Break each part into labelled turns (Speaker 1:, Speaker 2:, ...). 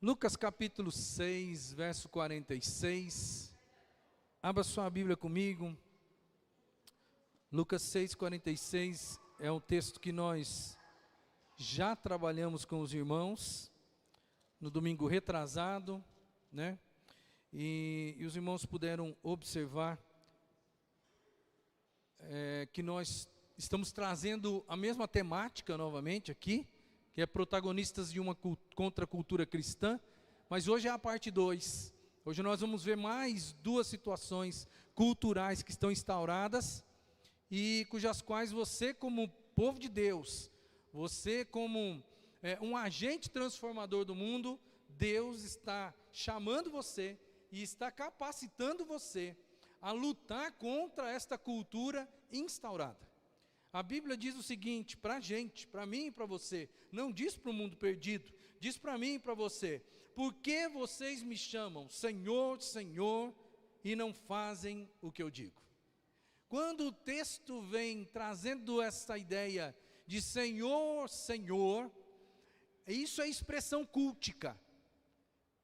Speaker 1: Lucas capítulo 6, verso 46. Abra sua Bíblia comigo. Lucas 6, 46 é um texto que nós já trabalhamos com os irmãos no domingo retrasado, né? E os irmãos puderam observar que nós estamos trazendo a mesma temática novamente aqui, que é protagonistas de uma contracultura cristã, mas hoje é a parte 2. Hoje nós vamos ver mais duas situações culturais que estão instauradas e cujas quais você, como povo de Deus, você como um agente transformador do mundo, Deus está chamando você e está capacitando você a lutar contra esta cultura instaurada. A Bíblia diz o seguinte para a gente, para mim e para você, não diz para o mundo perdido, diz para mim e para você: por que vocês me chamam Senhor, Senhor, e não fazem o que eu digo? Quando o texto vem trazendo essa ideia de Senhor, Senhor, isso é expressão cultica.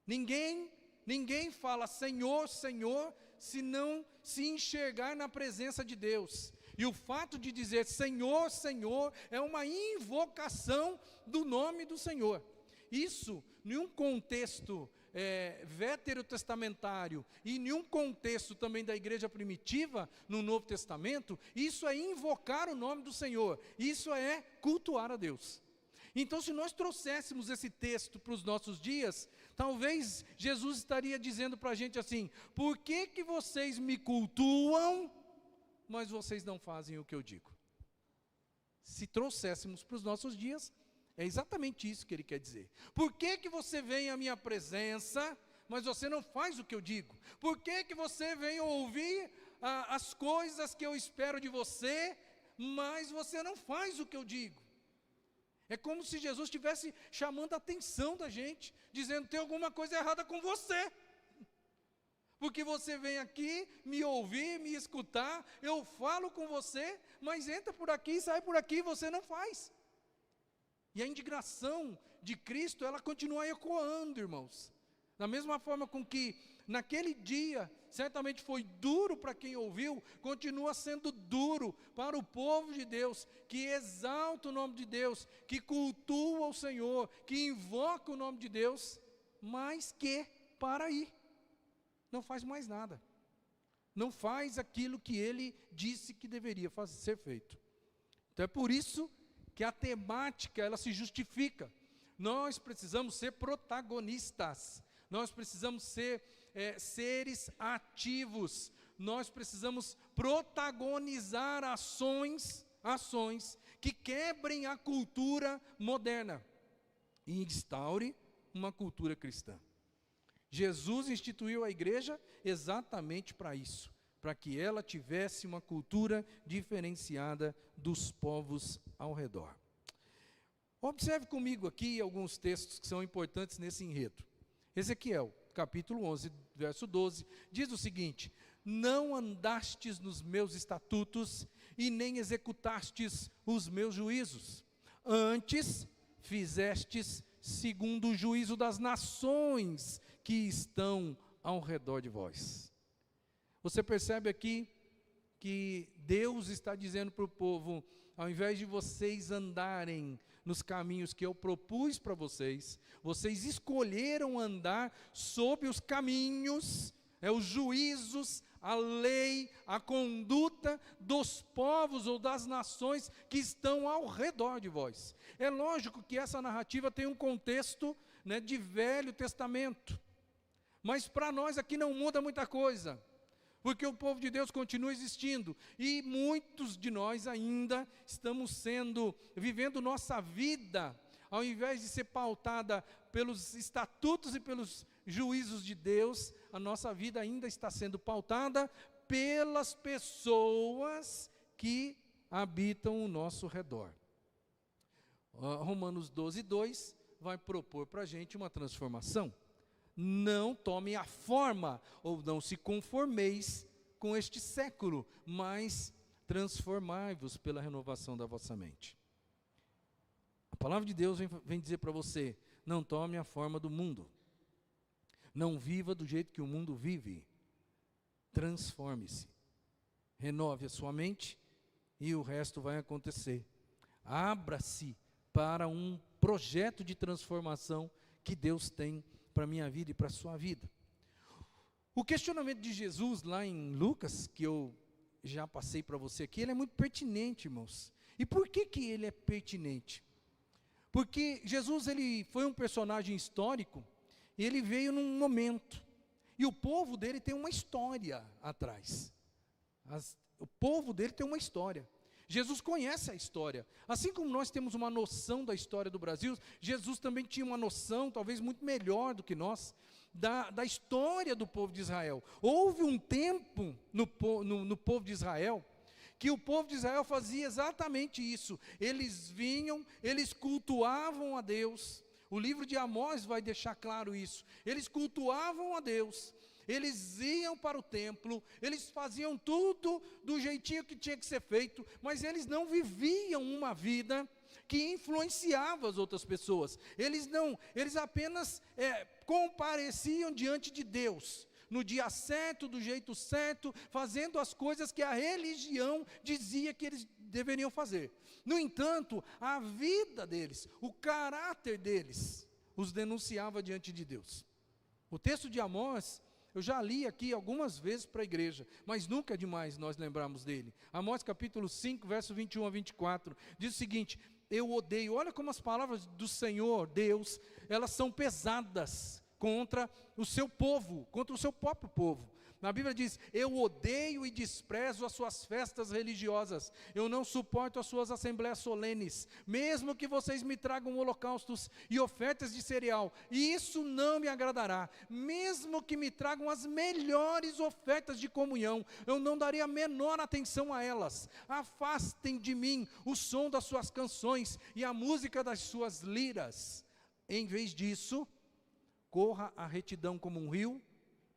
Speaker 1: Ninguém fala Senhor, Senhor, se não se enxergar na presença de Deus. E o fato de dizer Senhor, Senhor, é uma invocação do nome do Senhor. Isso, em um contexto veterotestamentário e em um contexto também da igreja primitiva, no Novo Testamento, isso é invocar o nome do Senhor, isso é cultuar a Deus. Então, se nós trouxéssemos esse texto para os nossos dias, talvez Jesus estaria dizendo para a gente assim: por que vocês me cultuam, mas vocês não fazem o que eu digo? Se trouxéssemos para os nossos dias, é exatamente isso que ele quer dizer. Por que você vem à minha presença, mas você não faz o que eu digo? Por que você vem ouvir as coisas que eu espero de você, mas você não faz o que eu digo? É como se Jesus estivesse chamando a atenção da gente, dizendo: tem alguma coisa errada com você. Porque você vem aqui me ouvir, me escutar, eu falo com você, mas entra por aqui, sai por aqui, você não faz. E a indignação de Cristo, ela continua ecoando, irmãos. Da mesma forma com que naquele dia, certamente foi duro para quem ouviu, continua sendo duro para o povo de Deus, que exalta o nome de Deus, que cultua o Senhor, que invoca o nome de Deus, mas que para aí, não faz mais nada. Não faz aquilo que ele disse que deveria ser feito. Então é por isso que a temática, ela se justifica. Nós precisamos ser protagonistas. Nós precisamos ser seres ativos. Nós precisamos protagonizar ações que quebrem a cultura moderna e instaure uma cultura cristã. Jesus instituiu a igreja exatamente para isso, para que ela tivesse uma cultura diferenciada dos povos ao redor. Observe comigo aqui alguns textos que são importantes nesse enredo. Ezequiel, capítulo 11, verso 12, diz o seguinte: não andastes nos meus estatutos e nem executastes os meus juízos, antes fizestes segundo o juízo das nações que estão ao redor de vós. Você percebe aqui que Deus está dizendo para o povo: ao invés de vocês andarem nos caminhos que eu propus para vocês, vocês escolheram andar sob os caminhos, os juízos, a lei, a conduta dos povos ou das nações que estão ao redor de vós. É lógico que essa narrativa tem um contexto, de Velho Testamento, mas para nós aqui não muda muita coisa, porque o povo de Deus continua existindo, e muitos de nós ainda estamos vivendo nossa vida, ao invés de ser pautada pelos estatutos e pelos juízos de Deus, a nossa vida ainda está sendo pautada pelas pessoas que habitam o nosso redor. Romanos 12, 2 vai propor para a gente uma transformação. Não tomem a forma, ou não se conformeis com este século, mas transformai-vos pela renovação da vossa mente. A palavra de Deus vem dizer para você: não tome a forma do mundo, Não viva do jeito que o mundo vive. Transforme-se. Renove a sua mente e o resto vai acontecer. Abra-se para um projeto de transformação que Deus tem para a minha vida e para a sua vida. O questionamento de Jesus lá em Lucas, que eu já passei para você aqui, ele é muito pertinente, irmãos. E por que ele é pertinente? Porque Jesus, ele foi um personagem histórico, e ele veio num momento, e o povo dele tem uma história atrás. O povo dele tem uma história. Jesus conhece a história. Assim como nós temos uma noção da história do Brasil, Jesus também tinha uma noção, talvez muito melhor do que nós, da história do povo de Israel. Houve um tempo no povo de Israel, que o povo de Israel fazia exatamente isso. Eles vinham, eles cultuavam a Deus. O livro de Amós vai deixar claro isso. Eles cultuavam a Deus, eles iam para o templo, eles faziam tudo do jeitinho que tinha que ser feito, mas eles não viviam uma vida que influenciava as outras pessoas. Eles apenas compareciam diante de Deus, no dia certo, do jeito certo, fazendo as coisas que a religião dizia que eles deveriam fazer. No entanto, a vida deles, o caráter deles, os denunciava diante de Deus. O texto de Amós, eu já li aqui algumas vezes para a igreja, mas nunca é demais nós lembrarmos dele. Amós capítulo 5, verso 21 a 24, diz o seguinte: eu odeio, olha como as palavras do Senhor, Deus, elas são pesadas contra o seu povo, contra o seu próprio povo. Na Bíblia diz: eu odeio e desprezo as suas festas religiosas, eu não suporto as suas assembleias solenes, mesmo que vocês me tragam holocaustos e ofertas de cereal, e isso não me agradará. Mesmo que me tragam as melhores ofertas de comunhão, eu não darei a menor atenção a elas. Afastem de mim o som das suas canções e a música das suas liras. Em vez disso, corra a retidão como um rio,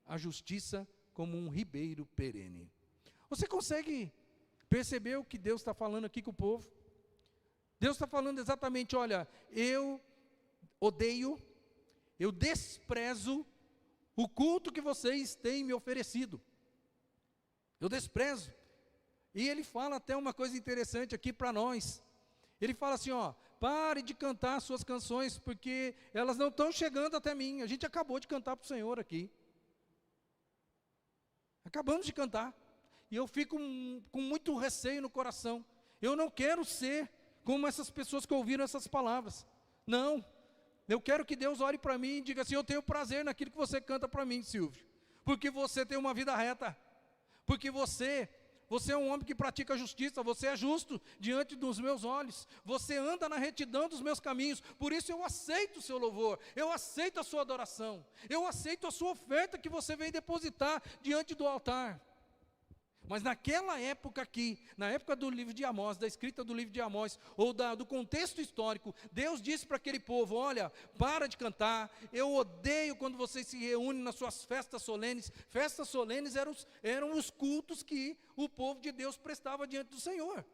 Speaker 1: a justiça como um ribeiro perene. Você consegue perceber o que Deus está falando aqui com o povo? Deus está falando exatamente: olha, eu odeio, eu desprezo o culto que vocês têm me oferecido. Eu desprezo. E ele fala até uma coisa interessante aqui para nós. Ele fala assim, pare de cantar suas canções, porque elas não estão chegando até mim. A gente acabou de cantar para o Senhor aqui. Acabamos de cantar, e eu fico com muito receio no coração. Eu não quero ser como essas pessoas que ouviram essas palavras. Não, eu quero que Deus olhe para mim e diga assim: eu tenho prazer naquilo que você canta para mim, Silvio, porque você tem uma vida reta, porque você é um homem que pratica a justiça, você é justo diante dos meus olhos, você anda na retidão dos meus caminhos, por isso eu aceito o seu louvor, eu aceito a sua adoração, eu aceito a sua oferta que você vem depositar diante do altar. Mas naquela época aqui, na época do livro de Amós, da escrita do livro de Amós, ou do contexto histórico, Deus disse para aquele povo: olha, para de cantar, eu odeio quando vocês se reúnem nas suas festas solenes. Festas solenes eram os cultos que o povo de Deus prestava diante do Senhor.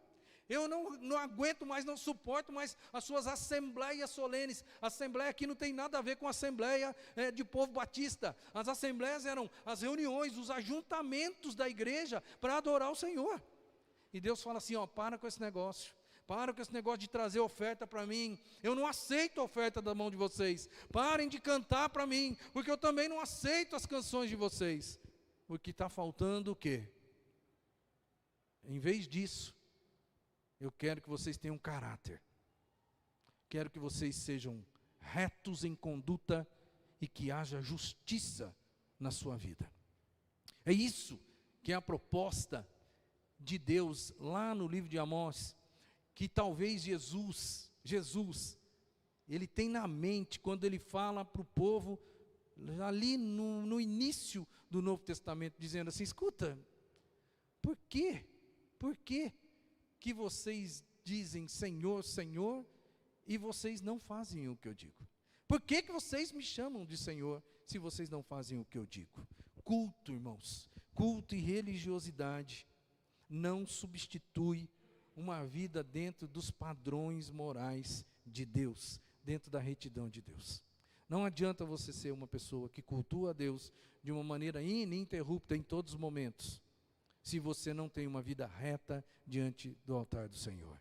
Speaker 1: Eu não aguento mais, não suporto mais as suas assembleias solenes. Assembleia aqui não tem nada a ver com assembleia de povo batista. As assembleias eram as reuniões, os ajuntamentos da igreja para adorar o Senhor. E Deus fala assim: para com esse negócio. Para com esse negócio de trazer oferta para mim. Eu não aceito a oferta da mão de vocês. Parem de cantar para mim, porque eu também não aceito as canções de vocês. Porque está faltando o quê? Em vez disso, eu quero que vocês tenham caráter. Quero que vocês sejam retos em conduta e que haja justiça na sua vida. É isso que é a proposta de Deus lá no livro de Amós, que talvez Jesus, ele tem na mente quando ele fala para o povo, ali no início do Novo Testamento, dizendo assim: escuta, por quê que vocês dizem Senhor, Senhor, e vocês não fazem o que eu digo? Por que vocês me chamam de Senhor, se vocês não fazem o que eu digo? Culto, irmãos, culto e religiosidade não substitui uma vida dentro dos padrões morais de Deus, dentro da retidão de Deus. Não adianta você ser uma pessoa que cultua a Deus de uma maneira ininterrupta em todos os momentos, se você não tem uma vida reta diante do altar do Senhor.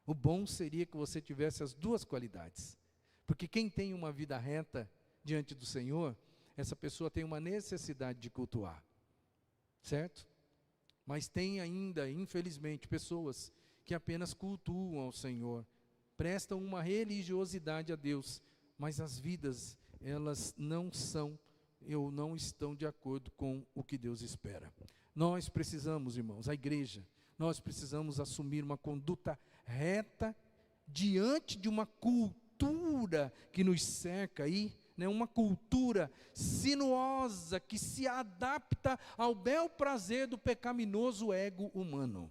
Speaker 1: O bom seria que você tivesse as duas qualidades, porque quem tem uma vida reta diante do Senhor, essa pessoa tem uma necessidade de cultuar, certo? Mas tem ainda, infelizmente, pessoas que apenas cultuam ao Senhor, prestam uma religiosidade a Deus, mas as vidas, elas não são ou não estão de acordo com o que Deus espera. Nós precisamos, irmãos, a igreja, nós precisamos assumir uma conduta reta diante de uma cultura que nos cerca aí, né, uma cultura sinuosa que se adapta ao bel prazer do pecaminoso ego humano.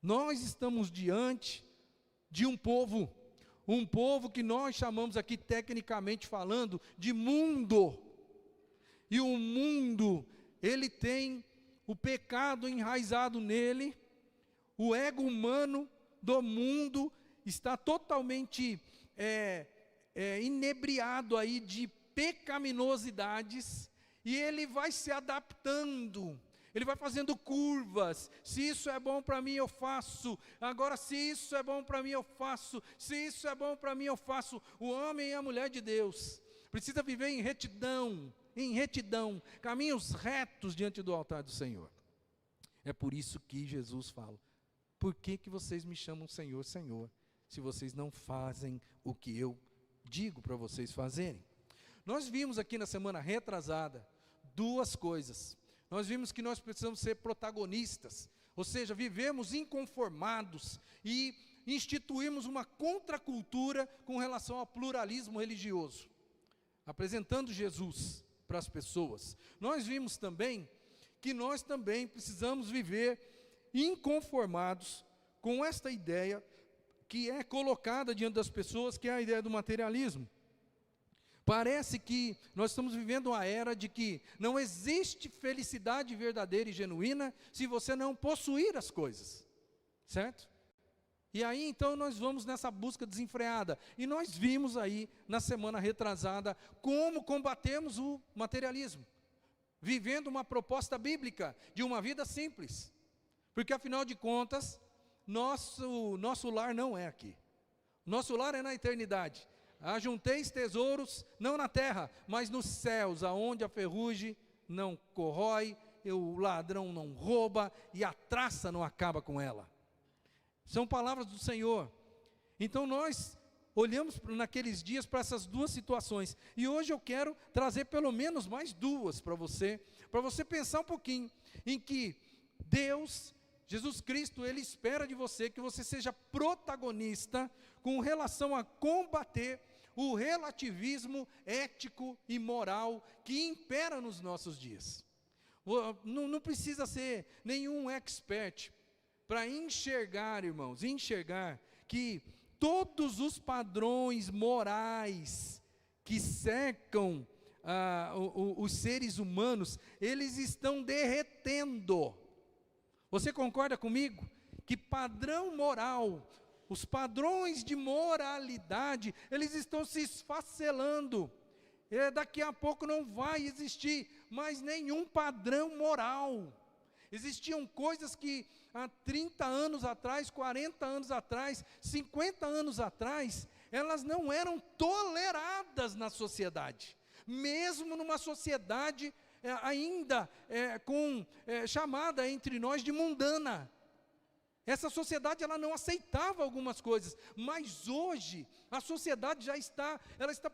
Speaker 1: Nós estamos diante de um povo que nós chamamos aqui, tecnicamente falando, de mundo. E o mundo, ele tem o pecado enraizado nele, o ego humano do mundo está totalmente inebriado aí de pecaminosidades, e ele vai se adaptando, ele vai fazendo curvas. Se isso é bom para mim, eu faço. Agora, se isso é bom para mim, eu faço. Se isso é bom para mim, eu faço. O homem e a mulher de Deus precisa viver em retidão, caminhos retos diante do altar do Senhor. É por isso que Jesus fala: por que vocês me chamam Senhor, Senhor, se vocês não fazem o que eu digo para vocês fazerem? Nós vimos aqui na semana retrasada duas coisas. Nós vimos que nós precisamos ser protagonistas, ou seja, vivemos inconformados e instituímos uma contracultura com relação ao pluralismo religioso, apresentando Jesus para as pessoas. Nós vimos também que nós também precisamos viver inconformados com esta ideia que é colocada diante das pessoas, que é a ideia do materialismo. Parece que nós estamos vivendo uma era de que não existe felicidade verdadeira e genuína se você não possuir as coisas, certo? E aí então nós vamos nessa busca desenfreada, e nós vimos aí na semana retrasada como combatemos o materialismo, vivendo uma proposta bíblica de uma vida simples, porque afinal de contas, nosso lar não é aqui, nosso lar é na eternidade. Ajunteis tesouros, não na terra, mas nos céus, aonde a ferrugem não corrói, o ladrão não rouba, e a traça não acaba com ela. São palavras do Senhor. Então nós olhamos naqueles dias para essas duas situações, e hoje eu quero trazer pelo menos mais duas para você pensar um pouquinho, em que Deus, Jesus Cristo, Ele espera de você que você seja protagonista com relação a combater o relativismo ético e moral que impera nos nossos dias. Não precisa ser nenhum expert para enxergar, irmãos, que todos os padrões morais que cercam os seres humanos, eles estão derretendo. Você concorda comigo? Que padrão moral, os padrões de moralidade, eles estão se esfacelando. Daqui a pouco não vai existir mais nenhum padrão moral. Existiam coisas que há 30 anos atrás, 40 anos atrás, 50 anos atrás, elas não eram toleradas na sociedade. Mesmo numa sociedade chamada entre nós de mundana. Essa sociedade, ela não aceitava algumas coisas, mas hoje a sociedade está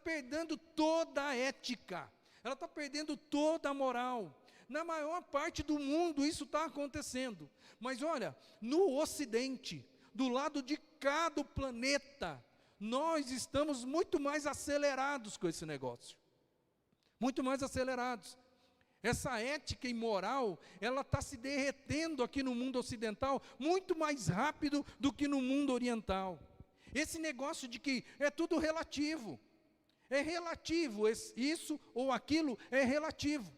Speaker 1: perdendo toda a ética, ela está perdendo toda a moral. Na maior parte do mundo isso está acontecendo, mas olha, no Ocidente, do lado de cá do planeta, nós estamos muito mais acelerados com esse negócio, muito mais acelerados. Essa ética e moral, ela está se derretendo aqui no mundo ocidental muito mais rápido do que no mundo oriental. Esse negócio de que é tudo relativo, isso ou aquilo é relativo.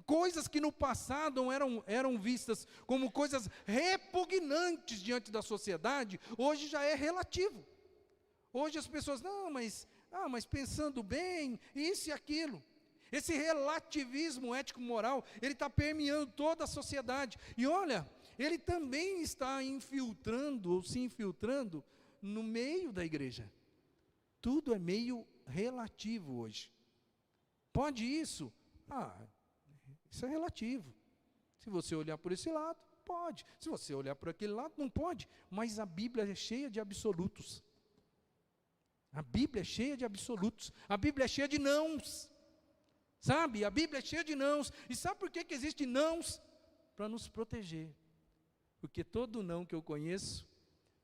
Speaker 1: Coisas que no passado eram vistas como coisas repugnantes diante da sociedade, hoje já é relativo. Hoje as pessoas, não, mas mas pensando bem, isso e aquilo. Esse relativismo ético-moral, ele está permeando toda a sociedade. E olha, ele também está infiltrando, ou se infiltrando, no meio da igreja. Tudo é meio relativo hoje. Pode isso? Isso é relativo. Se você olhar por esse lado, pode. Se você olhar por aquele lado, não pode. Mas a Bíblia é cheia de absolutos. A Bíblia é cheia de absolutos. A Bíblia é cheia de nãos. Sabe? A Bíblia é cheia de nãos. E sabe por que existe nãos? Para nos proteger. Porque todo não que eu conheço,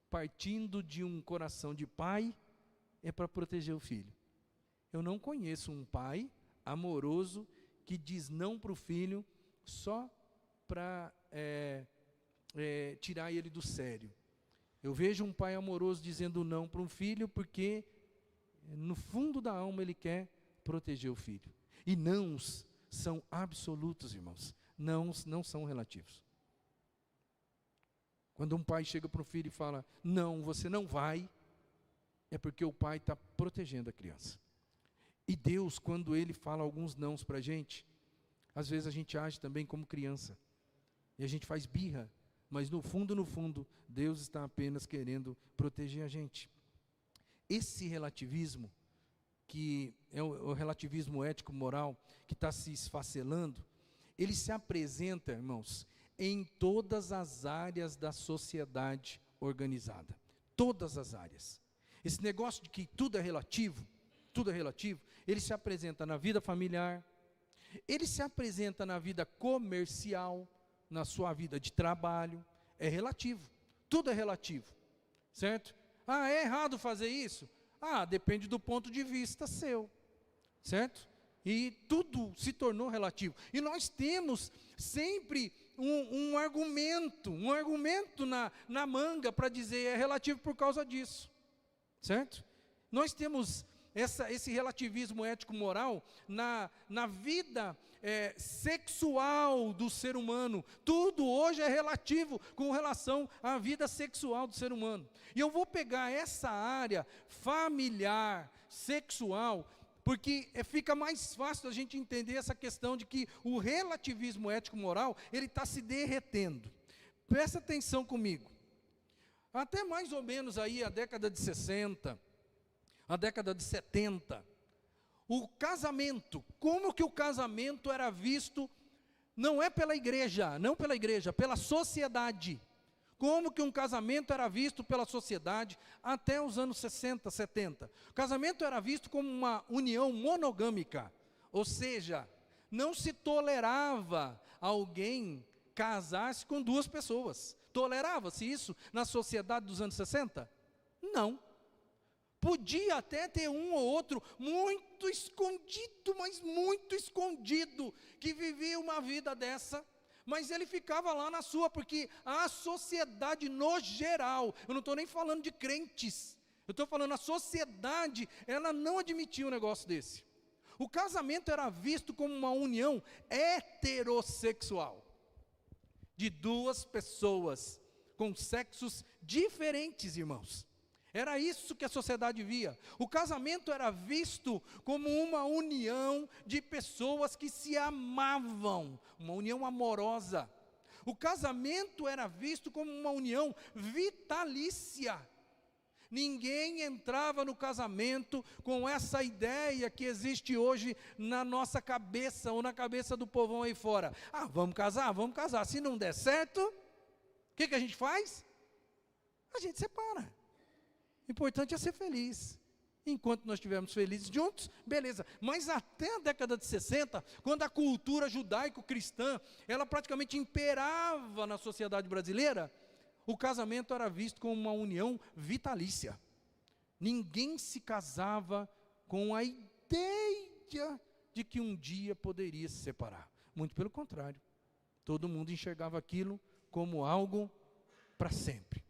Speaker 1: partindo de um coração de pai, é para proteger o filho. Eu não conheço um pai amoroso que diz não para o filho só para tirar ele do sério. Eu vejo um pai amoroso dizendo não para um filho porque no fundo da alma ele quer proteger o filho. E nãos são absolutos, irmãos. Nãos não são relativos. Quando um pai chega para o filho e fala, não, você não vai, é porque o pai está protegendo a criança. E Deus, quando Ele fala alguns nãos para a gente, às vezes a gente age também como criança. E a gente faz birra, mas no fundo, Deus está apenas querendo proteger a gente. Esse relativismo, que é o relativismo ético-moral, que está se esfacelando, ele se apresenta, irmãos, em todas as áreas da sociedade organizada. Todas as áreas. Esse negócio de que tudo é relativo, ele se apresenta na vida familiar, ele se apresenta na vida comercial, na sua vida de trabalho, é relativo, tudo é relativo, certo? É errado fazer isso? Depende do ponto de vista seu, certo? E tudo se tornou relativo. E nós temos sempre um argumento na manga para dizer é relativo por causa disso, certo? Nós temos esse relativismo ético-moral na vida sexual do ser humano. Tudo hoje é relativo com relação à vida sexual do ser humano. E eu vou pegar essa área familiar, sexual, porque fica mais fácil a gente entender essa questão de que o relativismo ético-moral, ele está se derretendo. Presta atenção comigo. Até mais ou menos aí a década de 60, a década de 70, o casamento, como que o casamento era visto, não pela igreja, pela sociedade. Como que um casamento era visto pela sociedade até os anos 60, 70. O casamento era visto como uma união monogâmica, ou seja, não se tolerava alguém casar-se com duas pessoas. Tolerava-se isso na sociedade dos anos 60? Não. Podia até ter um ou outro muito escondido, mas muito escondido, que vivia uma vida dessa, mas ele ficava lá na sua, porque a sociedade no geral, eu não estou nem falando de crentes, eu estou falando a sociedade, ela não admitia um negócio desse. O casamento era visto como uma união heterossexual, de duas pessoas, com sexos diferentes, irmãos. Era isso que a sociedade via. O casamento era visto como uma união de pessoas que se amavam, uma união amorosa. O casamento era visto como uma união vitalícia. Ninguém entrava no casamento com essa ideia que existe hoje na nossa cabeça, ou na cabeça do povão aí fora. Vamos casar? Vamos casar. Se não der certo, o que a gente faz? A gente separa. O importante é ser feliz. Enquanto nós estivermos felizes juntos, beleza. Mas até a década de 60, quando a cultura judaico-cristã, ela praticamente imperava na sociedade brasileira, o casamento era visto como uma união vitalícia. Ninguém se casava com a ideia de que um dia poderia se separar. Muito pelo contrário. Todo mundo enxergava aquilo como algo para sempre.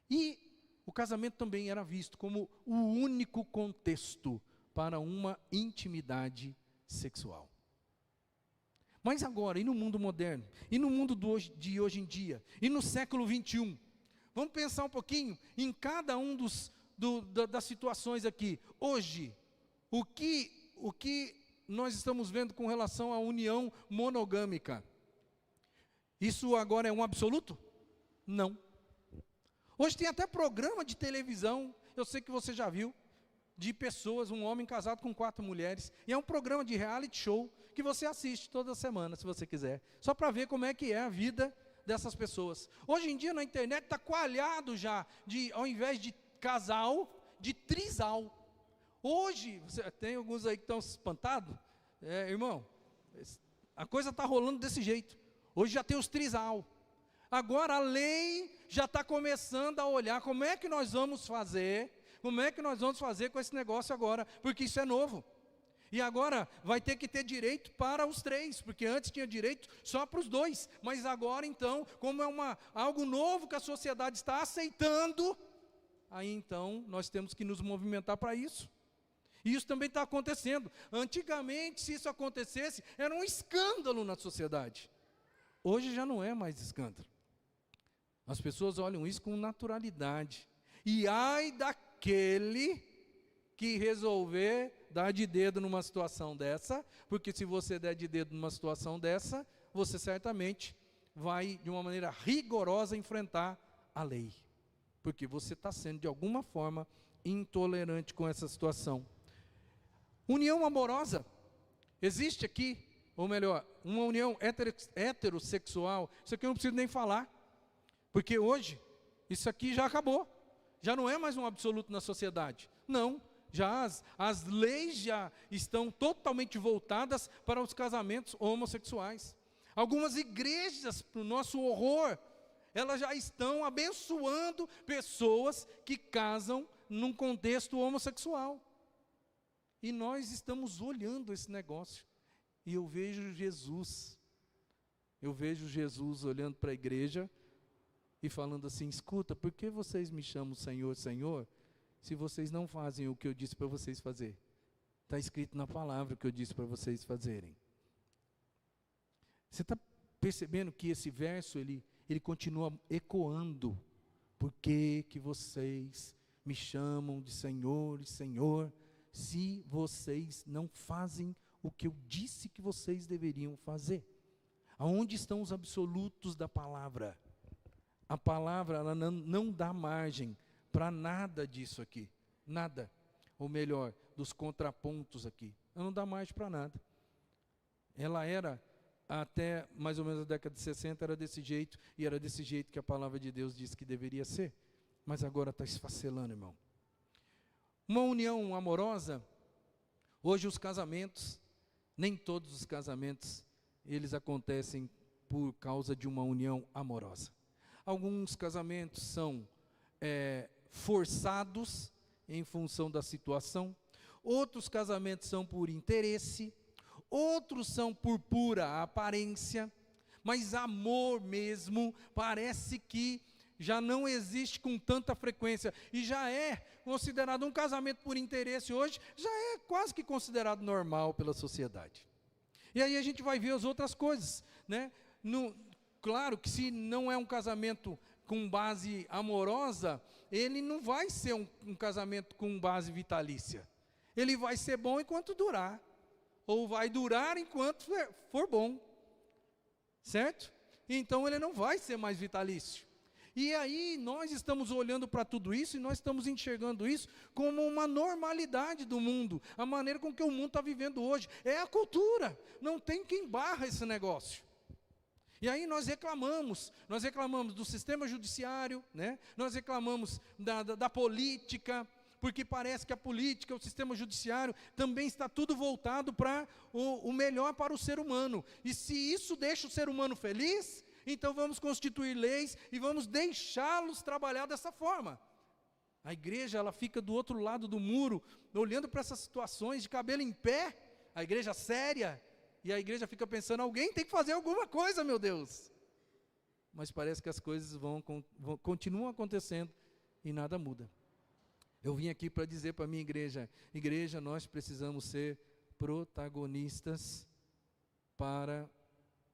Speaker 1: E o casamento também era visto como o único contexto para uma intimidade sexual. Mas agora, e no mundo moderno? E no mundo de hoje em dia? E no século 21? Vamos pensar um pouquinho em cada um das situações aqui. Hoje, O que nós estamos vendo com relação à união monogâmica? Isso agora é um absoluto? Não. Hoje tem até programa de televisão, eu sei que você já viu, de pessoas, um homem casado com 4 mulheres, e é um programa de reality show que você assiste toda semana, se você quiser, só para ver como é que é a vida dessas pessoas. Hoje em dia na internet está coalhado já, ao invés de casal, de trisal. Hoje, tem alguns aí que estão espantados, irmão, a coisa está rolando desse jeito. Hoje já tem os trisal. Agora a lei já está começando a olhar como é que nós vamos fazer, com esse negócio agora, porque isso é novo. E agora vai ter que ter direito para os 3, porque antes tinha direito só para os 2. Mas agora então, como é algo novo que a sociedade está aceitando, aí então nós temos que nos movimentar para isso. E isso também está acontecendo. Antigamente, se isso acontecesse, era um escândalo na sociedade. Hoje já não é mais escândalo. As pessoas olham isso com naturalidade. E ai daquele que resolver dar de dedo numa situação dessa, porque se você der de dedo numa situação dessa, você certamente vai, de uma maneira rigorosa, enfrentar a lei. Porque você está sendo, de alguma forma, intolerante com essa situação. União amorosa. Existe aqui, ou melhor, uma união heterossexual. Isso aqui eu não preciso nem falar. Porque hoje, isso aqui já acabou. Já não é mais um absoluto na sociedade. Não, já as leis já estão totalmente voltadas para os casamentos homossexuais. Algumas igrejas, para o nosso horror, elas já estão abençoando pessoas que casam num contexto homossexual. E nós estamos olhando esse negócio. E eu vejo Jesus olhando para a igreja e falando assim: escuta, por que vocês me chamam Senhor, Senhor, se vocês não fazem o que eu disse para vocês fazer? Está escrito na palavra o que eu disse para vocês fazerem. Você está percebendo que esse verso, ele continua ecoando? Por que vocês me chamam de Senhor e Senhor, se vocês não fazem o que eu disse que vocês deveriam fazer? Aonde estão os absolutos da palavra? A palavra, ela não dá margem para nada disso aqui, nada. Ou melhor, dos contrapontos aqui, ela não dá margem para nada. Ela era, até mais ou menos a década de 60, era desse jeito, e era desse jeito que a palavra de Deus disse que deveria ser, mas agora está esfacelando, irmão. Uma união amorosa, hoje os casamentos, nem todos os casamentos, eles acontecem por causa de uma união amorosa. Alguns casamentos são forçados em função da situação, outros casamentos são por interesse, outros são por pura aparência, mas amor mesmo parece que já não existe com tanta frequência, e já é considerado um casamento por interesse hoje, já é quase que considerado normal pela sociedade. E aí a gente vai ver as outras coisas, né? Claro que se não é um casamento com base amorosa, ele não vai ser um casamento com base vitalícia. Ele vai ser bom enquanto durar, ou vai durar enquanto for bom, certo? Então ele não vai ser mais vitalício. E aí nós estamos olhando para tudo isso e nós estamos enxergando isso como uma normalidade do mundo, a maneira com que o mundo está vivendo hoje. É a cultura, não tem quem barra esse negócio. E aí nós reclamamos do sistema judiciário, né? Nós reclamamos da política, porque parece que a política, o sistema judiciário, também está tudo voltado para o melhor para o ser humano. E se isso deixa o ser humano feliz, então vamos constituir leis e vamos deixá-los trabalhar dessa forma. A igreja, ela fica do outro lado do muro, olhando para essas situações de cabelo em pé, a igreja séria, e a igreja fica pensando: alguém tem que fazer alguma coisa, meu Deus. Mas parece que as coisas continuam acontecendo e nada muda. Eu vim aqui para dizer para a minha igreja: igreja, nós precisamos ser protagonistas para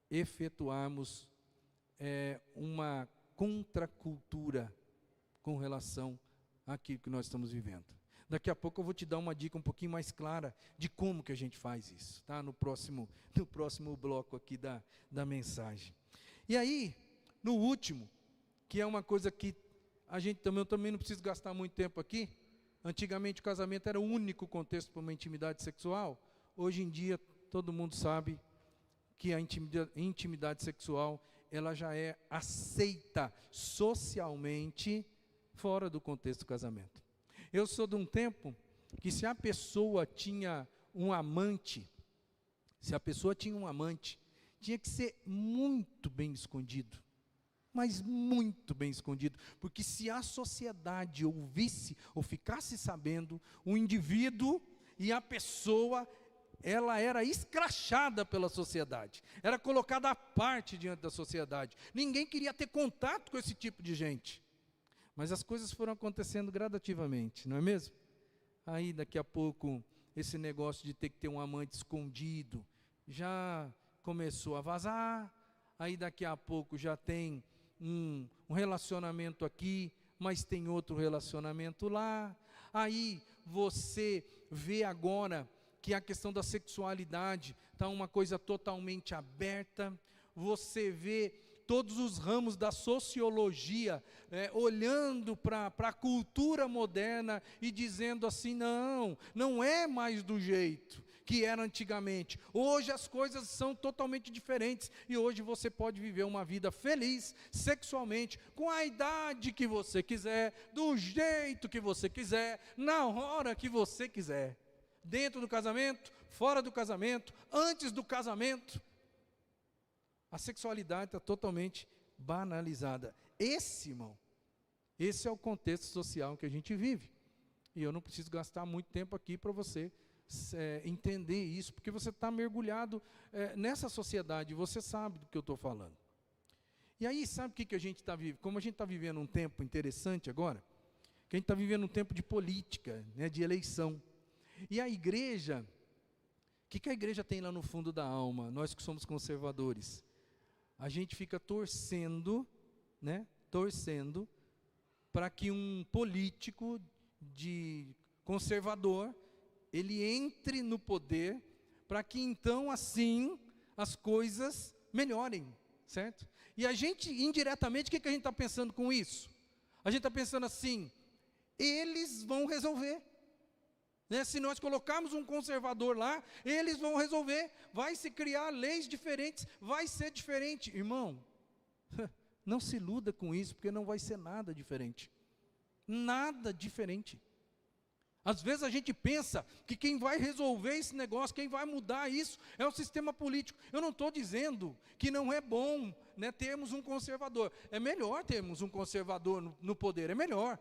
Speaker 1: efetuarmos uma contracultura com relação àquilo que nós estamos vivendo. Daqui a pouco eu vou te dar uma dica um pouquinho mais clara de como que a gente faz isso, tá? No próximo bloco aqui da mensagem. E aí, no último, que é uma coisa que eu também não preciso gastar muito tempo aqui. Antigamente o casamento era o único contexto para uma intimidade sexual. Hoje em dia todo mundo sabe que a intimidade sexual ela já é aceita socialmente fora do contexto do casamento. Eu sou de um tempo que se a pessoa tinha um amante, tinha que ser muito bem escondido. Mas muito bem escondido, porque se a sociedade ouvisse ou ficasse sabendo, o indivíduo e a pessoa, ela era escrachada pela sociedade, era colocada à parte diante da sociedade. Ninguém queria ter contato com esse tipo de gente. Mas as coisas foram acontecendo gradativamente, não é mesmo? Aí daqui a pouco, esse negócio de ter que ter um amante escondido, já começou a vazar. Aí daqui a pouco já tem um relacionamento aqui, mas tem outro relacionamento lá. Aí você vê agora que a questão da sexualidade está uma coisa totalmente aberta. Você vê todos os ramos da sociologia olhando para a cultura moderna e dizendo assim, não é mais do jeito que era antigamente. Hoje as coisas são totalmente diferentes e hoje você pode viver uma vida feliz sexualmente, com a idade que você quiser, do jeito que você quiser, na hora que você quiser. Dentro do casamento, fora do casamento, antes do casamento. A sexualidade está totalmente banalizada. Irmão, esse é o contexto social que a gente vive. E eu não preciso gastar muito tempo aqui para você entender isso, porque você está mergulhado nessa sociedade, você sabe do que eu estou falando. E aí, sabe o que a gente está vivendo? Como a gente está vivendo um tempo interessante agora, que a gente está vivendo um tempo de política, de eleição. E a igreja, o que a igreja tem lá no fundo da alma? Nós que somos conservadores, a gente fica torcendo para que um político conservador, ele entre no poder, para que então assim as coisas melhorem, certo? E a gente, indiretamente, o que a gente está pensando com isso? A gente está pensando assim, eles vão resolver. Se nós colocarmos um conservador lá, eles vão resolver, vai se criar leis diferentes, vai ser diferente. Irmão, não se iluda com isso, porque não vai ser nada diferente. Nada diferente. Às vezes a gente pensa que quem vai resolver esse negócio, quem vai mudar isso, é o sistema político. Eu não estou dizendo que não é bom termos um conservador. É melhor termos um conservador no poder, é melhor.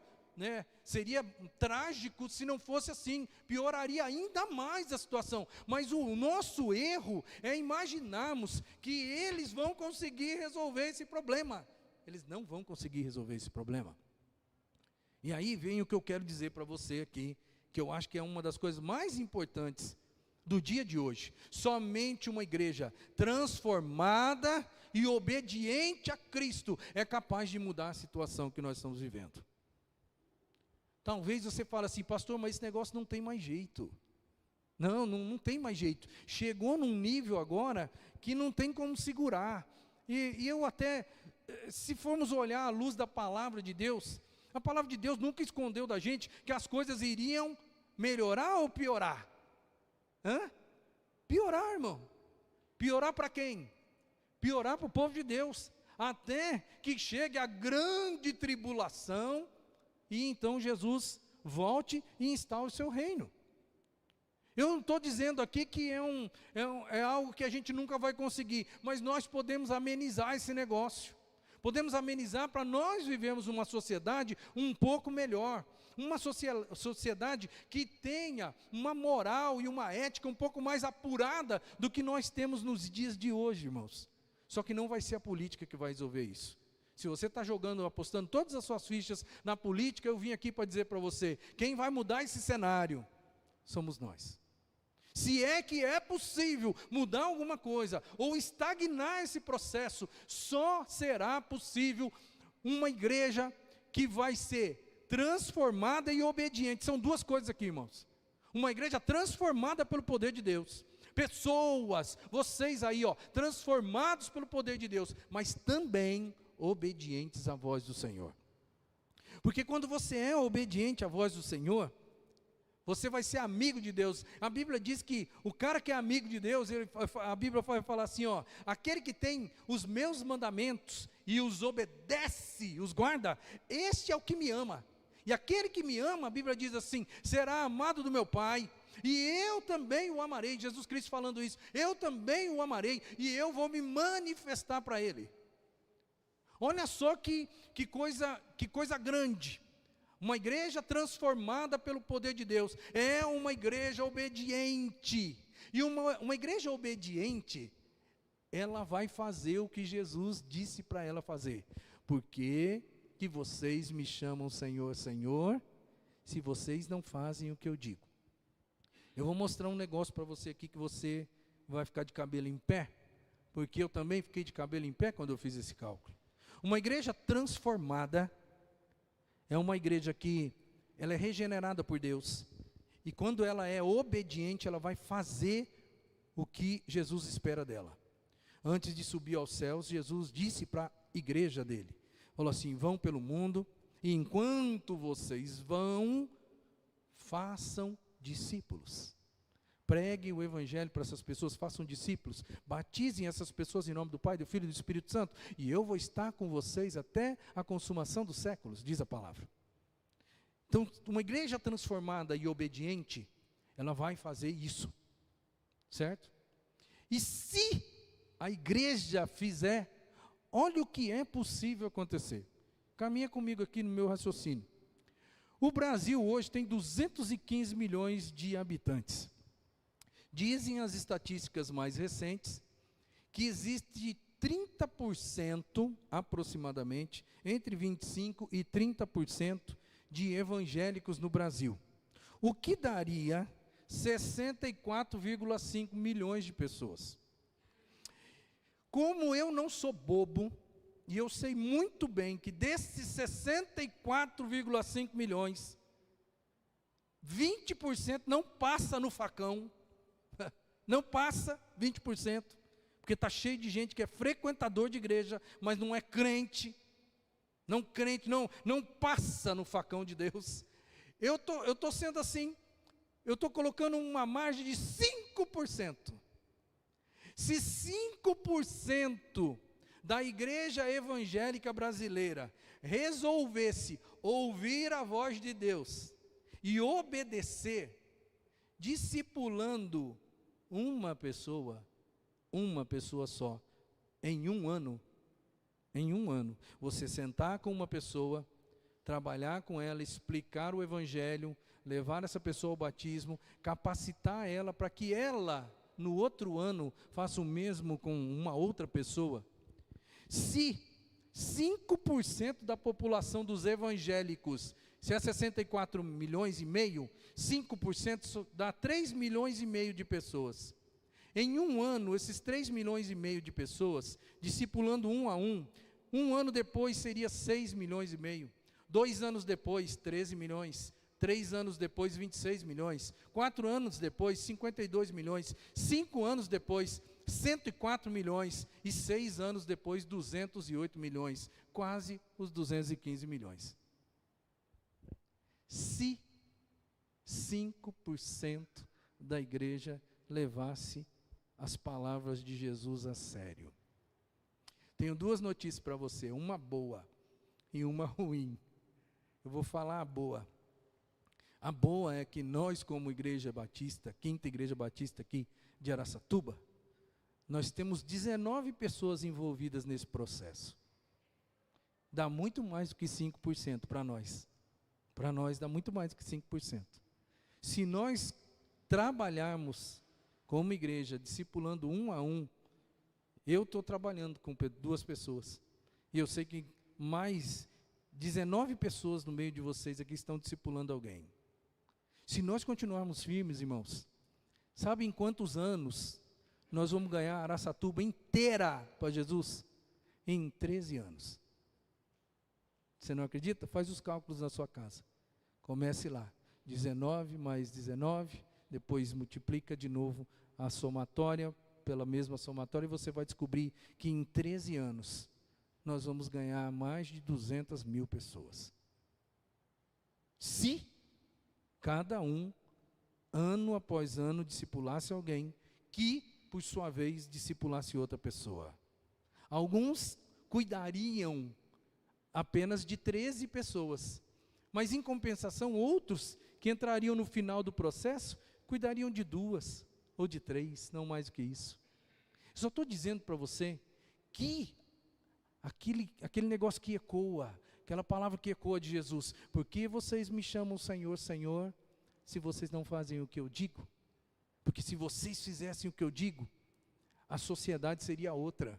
Speaker 1: Seria trágico se não fosse assim, pioraria ainda mais a situação. Mas o nosso erro é imaginarmos que eles vão conseguir resolver esse problema. Eles não vão conseguir resolver esse problema. E aí vem o que eu quero dizer para você aqui, que eu acho que é uma das coisas mais importantes do dia de hoje. Somente uma igreja transformada e obediente a Cristo é capaz de mudar a situação que nós estamos vivendo. Talvez você fale assim, pastor, mas esse negócio não tem mais jeito. Não tem mais jeito. Chegou num nível agora que não tem como segurar. E eu até, se formos olhar à luz da palavra de Deus, a palavra de Deus nunca escondeu da gente que as coisas iriam melhorar ou piorar? Piorar, irmão. Piorar para quem? Piorar para o povo de Deus. Até que chegue a grande tribulação e então Jesus volte e instaure o seu reino. Eu não estou dizendo aqui que é algo que a gente nunca vai conseguir, mas nós podemos amenizar esse negócio. Podemos amenizar para nós vivermos uma sociedade um pouco melhor. Uma sociedade que tenha uma moral e uma ética um pouco mais apurada do que nós temos nos dias de hoje, irmãos. Só que não vai ser a política que vai resolver isso. Se você está apostando todas as suas fichas na política, eu vim aqui para dizer para você, quem vai mudar esse cenário somos nós. Se é que é possível mudar alguma coisa, ou estagnar esse processo, só será possível uma igreja que vai ser transformada e obediente. São duas coisas aqui, irmãos. Uma igreja transformada pelo poder de Deus. Pessoas, vocês aí, transformados pelo poder de Deus, mas também obedientes à voz do Senhor. Porque quando você é obediente à voz do Senhor, você vai ser amigo de Deus. A Bíblia diz que o cara que é amigo de Deus, a Bíblia vai falar assim, aquele que tem os meus mandamentos e os obedece, os guarda, este é o que me ama. E aquele que me ama, a Bíblia diz assim, será amado do meu Pai, e eu também o amarei. Jesus Cristo falando isso, eu também o amarei, e eu vou me manifestar para ele. Olha só que coisa grande. Uma igreja transformada pelo poder de Deus, é uma igreja obediente, e uma igreja obediente, ela vai fazer o que Jesus disse para ela fazer. Porque que vocês me chamam Senhor, Senhor, se vocês não fazem o que eu digo. Eu vou mostrar um negócio para você aqui, que você vai ficar de cabelo em pé, porque eu também fiquei de cabelo em pé quando eu fiz esse cálculo. Uma igreja transformada é uma igreja que ela é regenerada por Deus, e quando ela é obediente, ela vai fazer o que Jesus espera dela. Antes de subir aos céus, Jesus disse para a igreja dele, falou assim, vão pelo mundo, e enquanto vocês vão, façam discípulos. Pregue o evangelho para essas pessoas, façam discípulos, batizem essas pessoas em nome do Pai, do Filho e do Espírito Santo, e eu vou estar com vocês até a consumação dos séculos, diz a palavra. Então, uma igreja transformada e obediente, ela vai fazer isso, certo? E se a igreja fizer, olha o que é possível acontecer. Caminha comigo aqui no meu raciocínio. O Brasil hoje tem 215 milhões de habitantes. Dizem as estatísticas mais recentes que existe 30% aproximadamente, entre 25% e 30% de evangélicos no Brasil. O que daria 64,5 milhões de pessoas. Como eu não sou bobo, e eu sei muito bem que desses 64,5 milhões, 20% não passa no facão, não passa 20%, porque está cheio de gente que é frequentador de igreja, mas não é crente, não passa no facão de Deus. Eu estou sendo assim, eu estou colocando uma margem de 5%. Se 5% da igreja evangélica brasileira resolvesse ouvir a voz de Deus e obedecer, discipulando uma pessoa só, em um ano, você sentar com uma pessoa, trabalhar com ela, explicar o evangelho, levar essa pessoa ao batismo, capacitar ela para que ela, no outro ano, faça o mesmo com uma outra pessoa. Se 5% da população dos evangélicos, se é 64 milhões e meio, 5% dá 3 milhões e meio de pessoas. Em um ano, esses 3 milhões e meio de pessoas, discipulando um a um ano depois seria 6 milhões e meio, 2 anos depois, 13 milhões, 3 anos depois, 26 milhões, 4 anos depois, 52 milhões, 5 anos depois, 104 milhões, e 6 anos depois, 208 milhões, quase os 215 milhões. Se 5% da igreja levasse as palavras de Jesus a sério. Tenho 2 notícias para você, uma boa e uma ruim. Eu vou falar a boa. A boa é que nós, como Igreja Batista, Quinta Igreja Batista aqui de Araçatuba, nós temos 19 pessoas envolvidas nesse processo. Dá muito mais do que 5% para nós. Para nós dá muito mais do que 5%. Se nós trabalharmos como igreja, discipulando um a um, eu estou trabalhando com 2 pessoas. E eu sei que mais 19 pessoas no meio de vocês aqui estão discipulando alguém. Se nós continuarmos firmes, irmãos, sabe em quantos anos nós vamos ganhar Araçatuba inteira para Jesus? Em 13 anos. Você não acredita? Faz os cálculos na sua casa. Comece lá. 19 mais 19, depois multiplica de novo a somatória pela mesma somatória e você vai descobrir que em 13 anos nós vamos ganhar mais de 200 mil pessoas. Se cada um, ano após ano, discipulasse alguém que, por sua vez, discipulasse outra pessoa. Alguns cuidariam apenas de 13 pessoas, mas em compensação, outros que entrariam no final do processo, cuidariam de 2 ou de 3, não mais do que isso. Só estou dizendo para você que aquele negócio que ecoa, aquela palavra que ecoa de Jesus, por que vocês me chamam Senhor, Senhor, se vocês não fazem o que eu digo? Porque se vocês fizessem o que eu digo, a sociedade seria outra.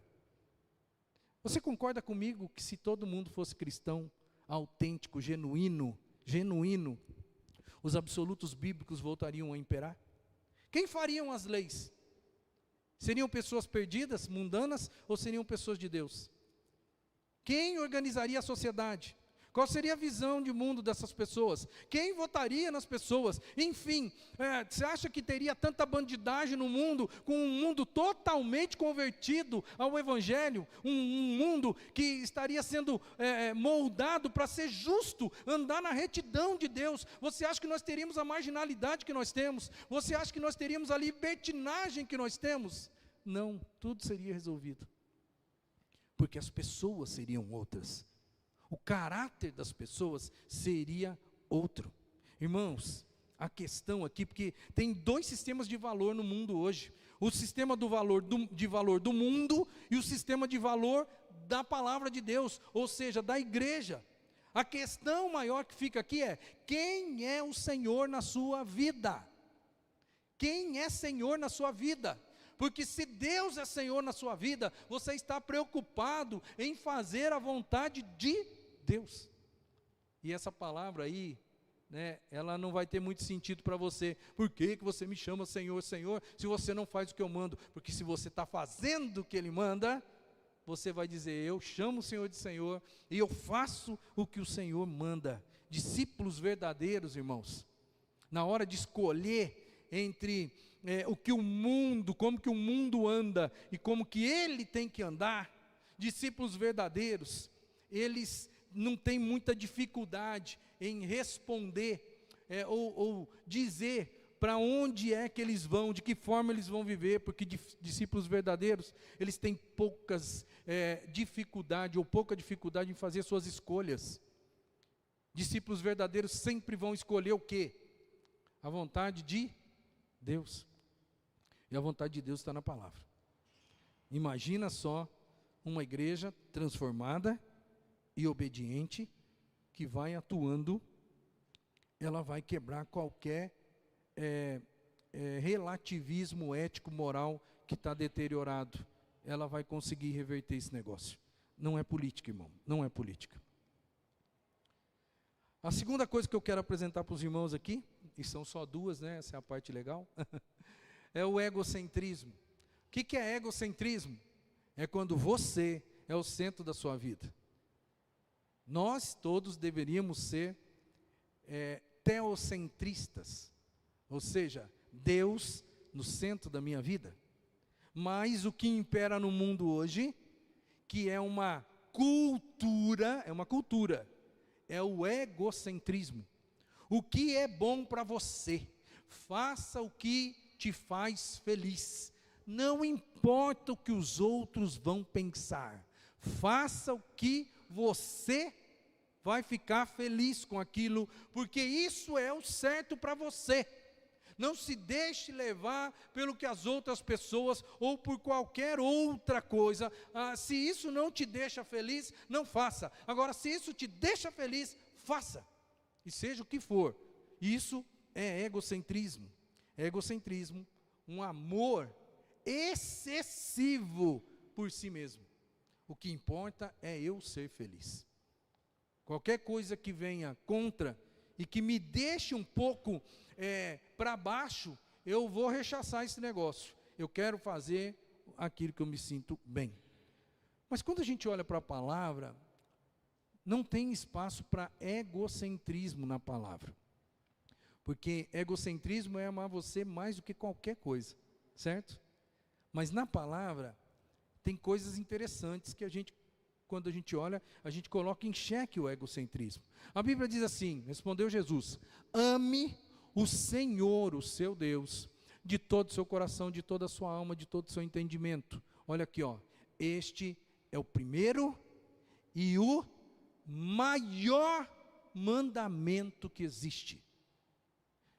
Speaker 1: Você concorda comigo que se todo mundo fosse cristão, autêntico, genuíno, os absolutos bíblicos voltariam a imperar? Quem fariam as leis? Seriam pessoas perdidas, mundanas, ou seriam pessoas de Deus? Quem organizaria a sociedade? Qual seria a visão de mundo dessas pessoas? Quem votaria nas pessoas? Enfim, você acha que teria tanta bandidagem no mundo, com um mundo totalmente convertido ao Evangelho? Um mundo que estaria sendo moldado para ser justo, andar na retidão de Deus. Você acha que nós teríamos a marginalidade que nós temos? Você acha que nós teríamos a libertinagem que nós temos? Não, tudo seria resolvido. Porque as pessoas seriam outras. O caráter das pessoas seria outro. Irmãos, a questão aqui, porque tem 2 sistemas de valor no mundo hoje. O sistema de valor do mundo e o sistema de valor da palavra de Deus, ou seja, da igreja. A questão maior que fica aqui é, quem é o Senhor na sua vida? Quem é Senhor na sua vida? Porque se Deus é Senhor na sua vida, você está preocupado em fazer a vontade de Deus. E essa palavra aí, ela não vai ter muito sentido para você. Por que você me chama Senhor, Senhor, se você não faz o que eu mando? Porque se você está fazendo o que Ele manda, você vai dizer, eu chamo o Senhor de Senhor, e eu faço o que o Senhor manda. Discípulos verdadeiros, irmãos, na hora de escolher entre o que o mundo, como que o mundo anda, e como que ele tem que andar, discípulos verdadeiros, eles não têm muita dificuldade em responder, ou dizer para onde é que eles vão, de que forma eles vão viver, porque discípulos verdadeiros, eles têm pouca dificuldade em fazer suas escolhas. Discípulos verdadeiros sempre vão escolher o quê? A vontade de Deus. E a vontade de Deus está na palavra. Imagina só uma igreja transformada e obediente, que vai atuando, ela vai quebrar qualquer relativismo ético, moral, que está deteriorado. Ela vai conseguir reverter esse negócio. Não é política, irmão, não é política. A segunda coisa que eu quero apresentar para os irmãos aqui, e são só 2, essa é a parte legal, é o egocentrismo. O que é egocentrismo? É quando você é o centro da sua vida. Nós todos deveríamos ser teocentristas, ou seja, Deus no centro da minha vida. Mas o que impera no mundo hoje, que é uma cultura, é o egocentrismo. O que é bom para você, faça o que te faz feliz. Não importa o que os outros vão pensar, faça o que você vai ficar feliz com aquilo, porque isso é o certo para você. Não se deixe levar pelo que as outras pessoas, ou por qualquer outra coisa. Se isso não te deixa feliz, não faça. Agora, se isso te deixa feliz, faça. E seja o que for. Isso é egocentrismo. Egocentrismo, um amor excessivo por si mesmo. O que importa é eu ser feliz. Qualquer coisa que venha contra e que me deixe um pouco para baixo, eu vou rechaçar esse negócio. Eu quero fazer aquilo que eu me sinto bem. Mas quando a gente olha para a palavra, não tem espaço para egocentrismo na palavra. Porque egocentrismo é amar você mais do que qualquer coisa, certo? Mas na palavra, tem coisas interessantes que quando a gente olha, a gente coloca em xeque o egocentrismo. A Bíblia diz assim, respondeu Jesus: ame o Senhor, o seu Deus, de todo o seu coração, de toda a sua alma, de todo o seu entendimento. Olha aqui, ó, este é o primeiro e o maior mandamento que existe.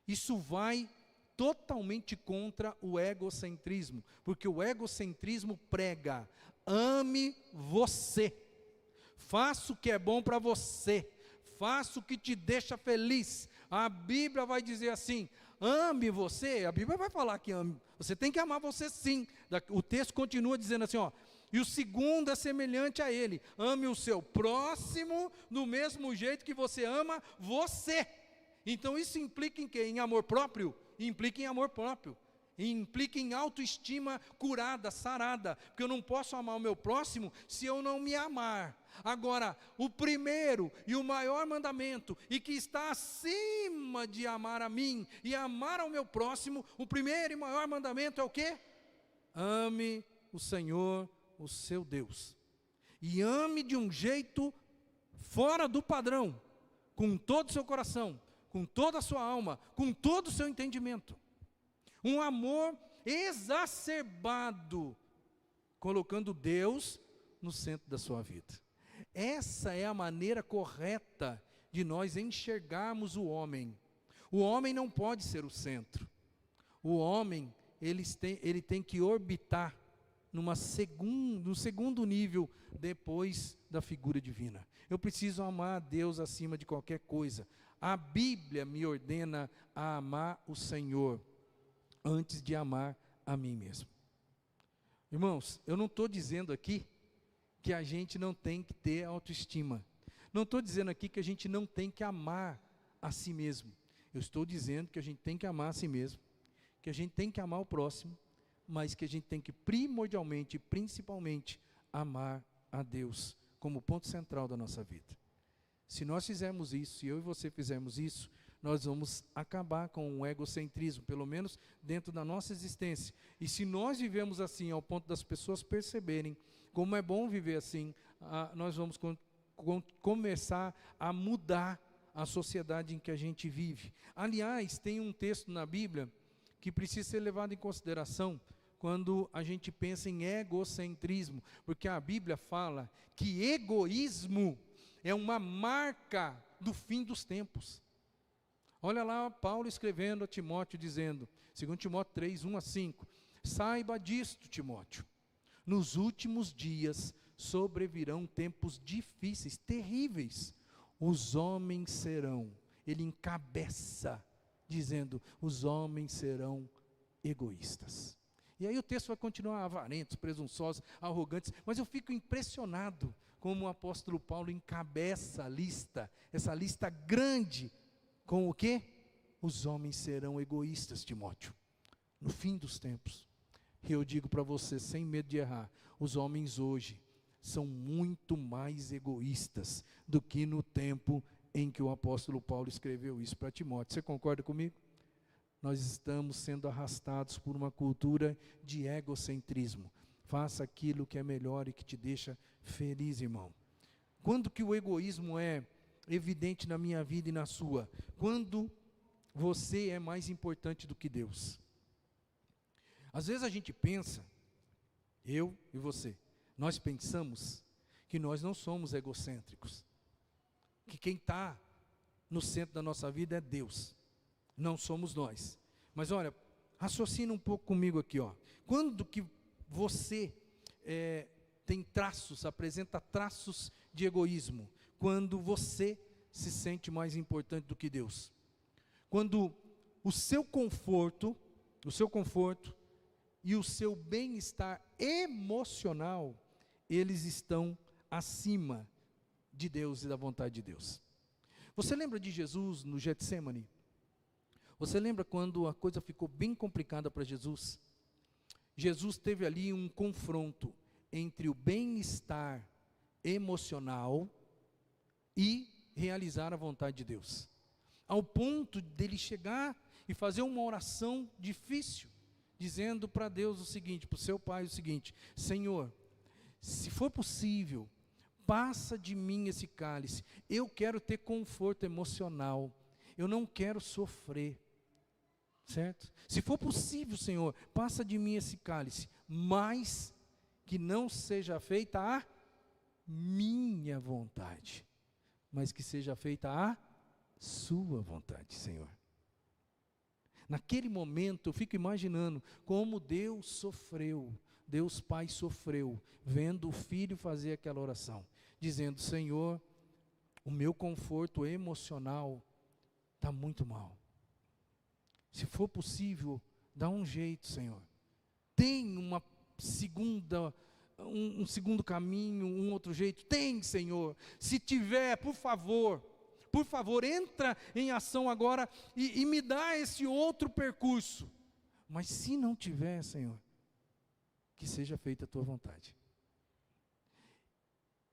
Speaker 1: Isso vai totalmente contra o egocentrismo, porque o egocentrismo prega: ame você, faça o que é bom para você, faça o que te deixa feliz. A Bíblia vai dizer assim: ame você. A Bíblia vai falar que ame, você tem que amar você sim. O texto continua dizendo assim, ó: e o segundo é semelhante a ele, ame o seu próximo do mesmo jeito que você ama você. Então isso implica em quê? Em amor próprio? Implica em amor próprio, implica em autoestima curada, sarada, porque eu não posso amar o meu próximo se eu não me amar. Agora, o primeiro e o maior mandamento, e que está acima de amar a mim e amar ao meu próximo, o primeiro e maior mandamento é o quê? Ame o Senhor, o seu Deus, e ame de um jeito fora do padrão, com todo o seu coração, com toda a sua alma, com todo o seu entendimento. Um amor exacerbado, colocando Deus no centro da sua vida. Essa é a maneira correta de nós enxergarmos o homem. O homem não pode ser o centro. O homem, ele tem que orbitar no segundo nível depois da figura divina. Eu preciso amar a Deus acima de qualquer coisa. A Bíblia me ordena a amar o Senhor antes de amar a mim mesmo. Irmãos, eu não estou dizendo aqui que a gente não tem que ter autoestima. Não estou dizendo aqui que a gente não tem que amar a si mesmo. Eu estou dizendo que a gente tem que amar a si mesmo, que a gente tem que amar o próximo, mas que a gente tem que primordialmente, principalmente, amar a Deus como ponto central da nossa vida. Se nós fizermos isso, se eu e você fizermos isso, nós vamos acabar com o egocentrismo, pelo menos dentro da nossa existência. E se nós vivemos assim, ao ponto das pessoas perceberem como é bom viver assim, nós vamos começar a mudar a sociedade em que a gente vive. Aliás, tem um texto na Bíblia que precisa ser levado em consideração quando a gente pensa em egocentrismo, porque a Bíblia fala que egoísmo é uma marca do fim dos tempos. Olha lá Paulo escrevendo a Timóteo, dizendo, 2 Timóteo 3, 1 a 5, saiba disto, Timóteo, nos últimos dias sobrevirão tempos difíceis, terríveis. Os homens serão, ele encabeça, dizendo, os homens serão egoístas. E aí o texto vai continuar: avarentos, presunçosos, arrogantes, mas eu fico impressionado como o apóstolo Paulo encabeça a lista, essa lista grande, com o quê? Os homens serão egoístas, Timóteo, no fim dos tempos. E eu digo para você, sem medo de errar, os homens hoje são muito mais egoístas do que no tempo em que o apóstolo Paulo escreveu isso para Timóteo. Você concorda comigo? Nós estamos sendo arrastados por uma cultura de egocentrismo. Faça aquilo que é melhor e que te deixa feliz, irmão. Quando que o egoísmo é evidente na minha vida e na sua? Quando você é mais importante do que Deus. Às vezes a gente pensa, eu e você, nós pensamos que nós não somos egocêntricos, que quem está no centro da nossa vida é Deus, não somos nós. Mas olha, raciocina um pouco comigo aqui, ó. Quando que você tem traços, apresenta traços de egoísmo? Quando você se sente mais importante do que Deus. Quando o seu conforto e o seu bem-estar emocional, eles estão acima de Deus e da vontade de Deus. Você lembra de Jesus no Getsêmani? Você lembra quando a coisa ficou bem complicada para Jesus? Jesus teve ali um confronto entre o bem-estar emocional e realizar a vontade de Deus. Ao ponto dele chegar e fazer uma oração difícil, dizendo para Deus o seguinte, para o seu pai o seguinte: Senhor, se for possível, passa de mim esse cálice, eu quero ter conforto emocional, eu não quero sofrer, certo? Se for possível, Senhor, passa de mim esse cálice, mas que não seja feita a minha vontade, mas que seja feita a sua vontade, Senhor. Naquele momento eu fico imaginando como Deus sofreu, Deus Pai sofreu, vendo o Filho fazer aquela oração, dizendo: Senhor, o meu conforto emocional está muito mal. Se for possível, dá um jeito, Senhor. Tem uma segunda, um segundo caminho, um outro jeito? Tem, Senhor. Se tiver, por favor, entra em ação agora e me dá esse outro percurso. Mas se não tiver, Senhor, que seja feita a tua vontade.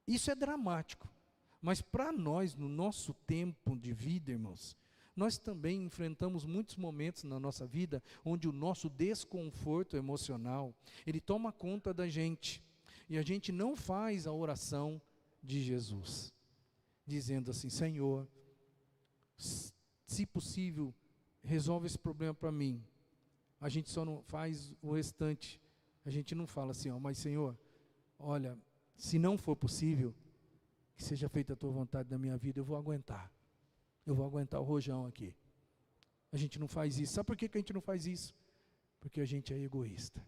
Speaker 1: Isso é dramático, mas para nós, no nosso tempo de vida, irmãos, nós também enfrentamos muitos momentos na nossa vida, onde o nosso desconforto emocional, ele toma conta da gente, e a gente não faz a oração de Jesus, dizendo assim: Senhor, se possível, resolve esse problema para mim. A gente só não faz o restante, a gente não fala assim, mas Senhor, olha, se não for possível, que seja feita a tua vontade na minha vida, eu vou aguentar o rojão aqui. A gente não faz isso. Sabe por que a gente não faz isso? Porque a gente é egoísta,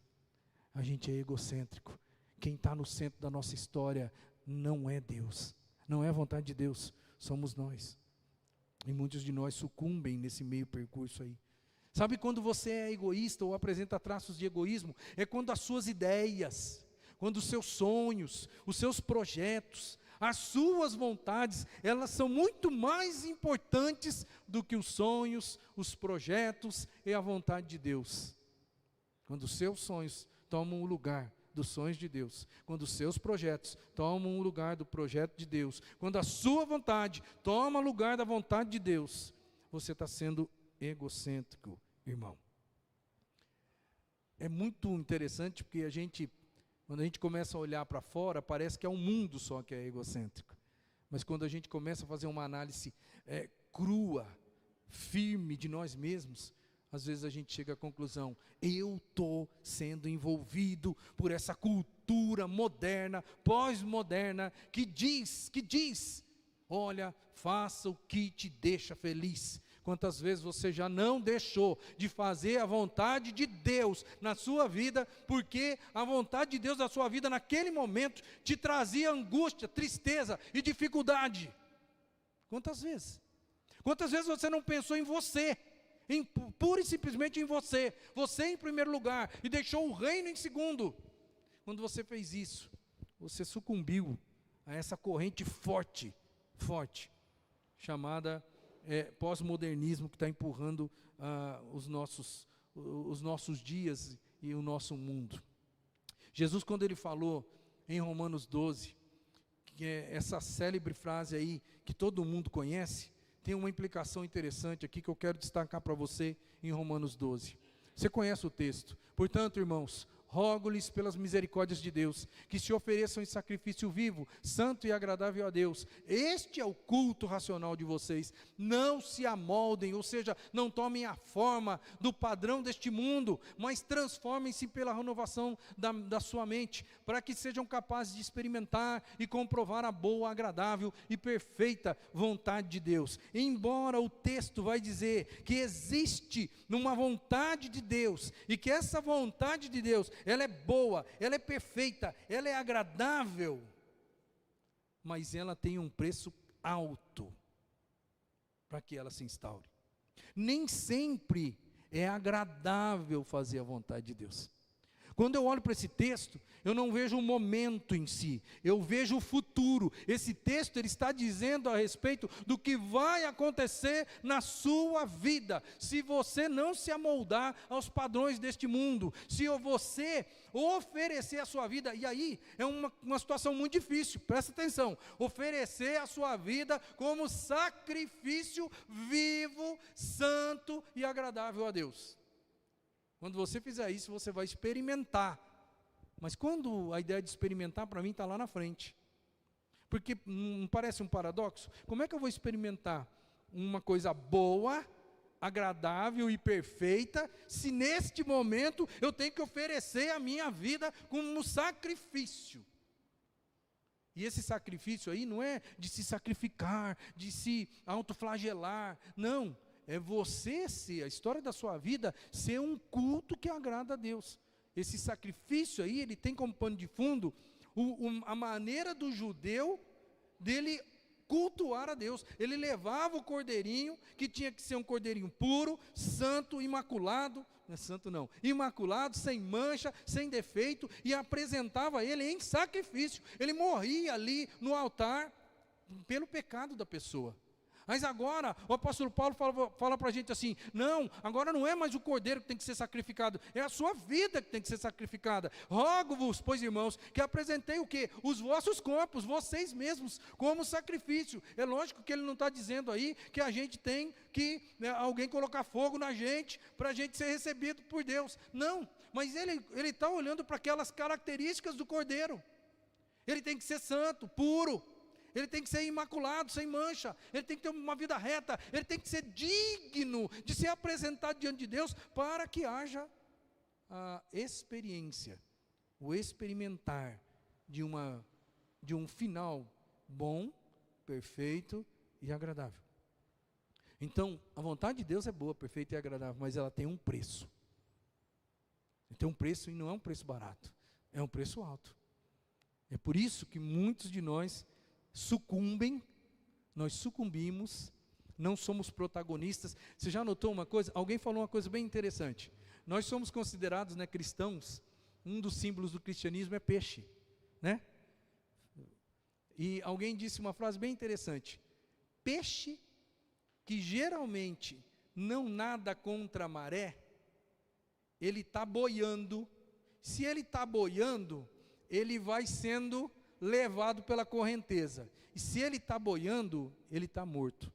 Speaker 1: a gente é egocêntrico. Quem está no centro da nossa história não é Deus, não é a vontade de Deus, somos nós. E muitos de nós sucumbem nesse meio percurso aí. Sabe quando você é egoísta ou apresenta traços de egoísmo? É quando as suas ideias, quando os seus sonhos, os seus projetos, as suas vontades, elas são muito mais importantes do que os sonhos, os projetos e a vontade de Deus. Quando os seus sonhos tomam o lugar dos sonhos de Deus, quando os seus projetos tomam o lugar do projeto de Deus, quando a sua vontade toma o lugar da vontade de Deus, você está sendo egocêntrico, irmão. É muito interessante porque quando a gente começa a olhar para fora, parece que é um mundo só que é egocêntrico. Mas quando a gente começa a fazer uma análise crua, firme de nós mesmos, às vezes a gente chega à conclusão: eu estou sendo envolvido por essa cultura moderna, pós-moderna, que diz, olha, faça o que te deixa feliz. Quantas vezes você já não deixou de fazer a vontade de Deus na sua vida, porque a vontade de Deus na sua vida naquele momento te trazia angústia, tristeza e dificuldade? Quantas vezes? Quantas vezes você não pensou em você, pura e simplesmente em você em primeiro lugar, e deixou o reino em segundo? Quando você fez isso, você sucumbiu a essa corrente forte, chamada pós-modernismo, que está empurrando os nossos dias e o nosso mundo. Jesus, quando ele falou em Romanos 12, que é essa célebre frase aí, que todo mundo conhece, tem uma implicação interessante aqui que eu quero destacar para você em Romanos 12. Você conhece o texto. Portanto, irmãos, rogo-lhes pelas misericórdias de Deus, que se ofereçam em sacrifício vivo, santo e agradável a Deus. Este é o culto racional de vocês. Não se amoldem, ou seja, não tomem a forma do padrão deste mundo, mas transformem-se pela renovação da sua mente, para que sejam capazes de experimentar e comprovar a boa, agradável e perfeita vontade de Deus. Embora o texto vai dizer que existe uma vontade de Deus, e que essa vontade de Deus, ela é boa, ela é perfeita, ela é agradável, mas ela tem um preço alto para que ela se instaure. Nem sempre é agradável fazer a vontade de Deus. Quando eu olho para esse texto, eu não vejo o momento em si, eu vejo o futuro. Esse texto ele está dizendo a respeito do que vai acontecer na sua vida, se você não se amoldar aos padrões deste mundo, se você oferecer a sua vida, e aí é uma situação muito difícil, presta atenção, oferecer a sua vida como sacrifício vivo, santo e agradável a Deus. Quando você fizer isso, você vai experimentar. Mas quando a ideia de experimentar, para mim, está lá na frente. Porque não parece um paradoxo? Como é que eu vou experimentar uma coisa boa, agradável e perfeita, se neste momento eu tenho que oferecer a minha vida como sacrifício? E esse sacrifício aí não é de se sacrificar, de se autoflagelar, não. É você ser, a história da sua vida, ser um culto que agrada a Deus. Esse sacrifício aí, ele tem como pano de fundo a maneira do judeu dele cultuar a Deus. Ele levava o cordeirinho, que tinha que ser um cordeirinho puro, santo, imaculado, não é santo não, imaculado, sem mancha, sem defeito, e apresentava ele em sacrifício. Ele morria ali no altar pelo pecado da pessoa. Mas agora, o apóstolo Paulo fala para a gente assim, não, agora não é mais o cordeiro que tem que ser sacrificado, é a sua vida que tem que ser sacrificada. Rogo-vos, pois irmãos, que apresentei o quê? Os vossos corpos, vocês mesmos, como sacrifício. É lógico que ele não está dizendo aí que a gente tem que, alguém colocar fogo na gente, para a gente ser recebido por Deus. Não, mas ele está olhando para aquelas características do cordeiro. Ele tem que ser santo, puro. Ele tem que ser imaculado, sem mancha, ele tem que ter uma vida reta, ele tem que ser digno de ser apresentado diante de Deus, para que haja a experiência, o experimentar de um final bom, perfeito e agradável. Então, a vontade de Deus é boa, perfeita e agradável, mas ela tem um preço. Tem um preço e não é um preço barato, é um preço alto. É por isso que muitos de nós nós sucumbimos, não somos protagonistas. Você já notou uma coisa? Alguém falou uma coisa bem interessante. Nós somos considerados, cristãos, um dos símbolos do cristianismo é peixe, né? E alguém disse uma frase bem interessante: peixe que geralmente não nada contra a maré, ele está boiando. Se ele está boiando, ele vai sendo levado pela correnteza, e se ele está boiando, ele está morto,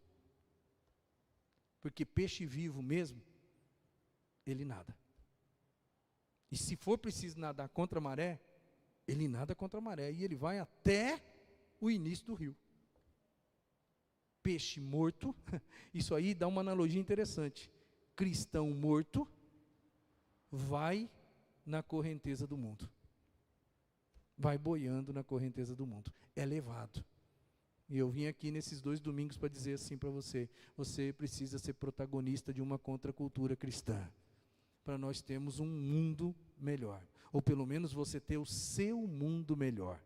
Speaker 1: porque peixe vivo mesmo, ele nada, e se for preciso nadar contra a maré, ele nada contra a maré, e ele vai até o início do rio. Peixe morto, isso aí dá uma analogia interessante, cristão morto, vai na correnteza do mundo, vai boiando na correnteza do mundo, é levado. E eu vim aqui nesses 2 domingos para dizer assim para você, você precisa ser protagonista de uma contracultura cristã, para nós termos um mundo melhor, ou pelo menos você ter o seu mundo melhor,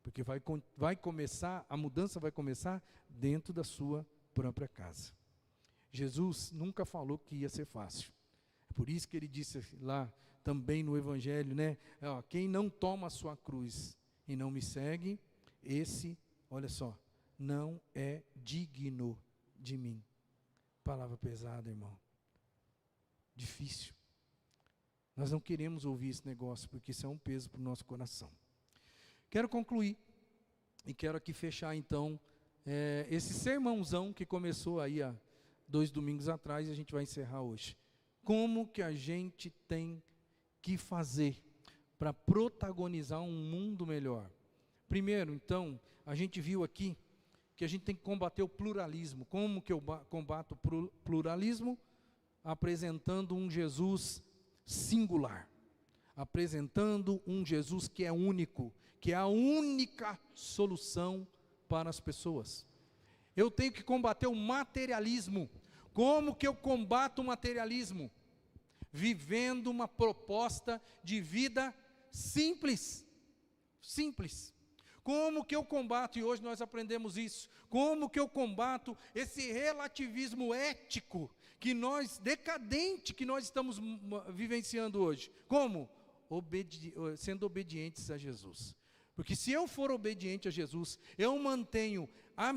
Speaker 1: porque vai começar, a mudança vai começar dentro da sua própria casa. Jesus nunca falou que ia ser fácil, é por isso que ele disse lá, também no Evangelho, quem não toma a sua cruz e não me segue, esse, olha só, não é digno de mim. Palavra pesada, irmão. Difícil. Nós não queremos ouvir esse negócio, porque isso é um peso para o nosso coração. Quero concluir, e quero aqui fechar então, esse sermãozão que começou aí há 2 domingos atrás, e a gente vai encerrar hoje. Como que a gente tem que fazer para protagonizar um mundo melhor? Primeiro, então, a gente viu aqui que a gente tem que combater o pluralismo. Como que eu combato o pluralismo? Apresentando um Jesus singular, apresentando um Jesus que é único, que é a única solução para as pessoas. Eu tenho que combater o materialismo. Como que eu combato o materialismo? Vivendo uma proposta de vida simples. Simples. Como que eu combato, e hoje nós aprendemos isso, como que eu combato esse relativismo ético decadente que nós estamos vivenciando hoje? Como? sendo obedientes a Jesus. Porque se eu for obediente a Jesus, eu mantenho a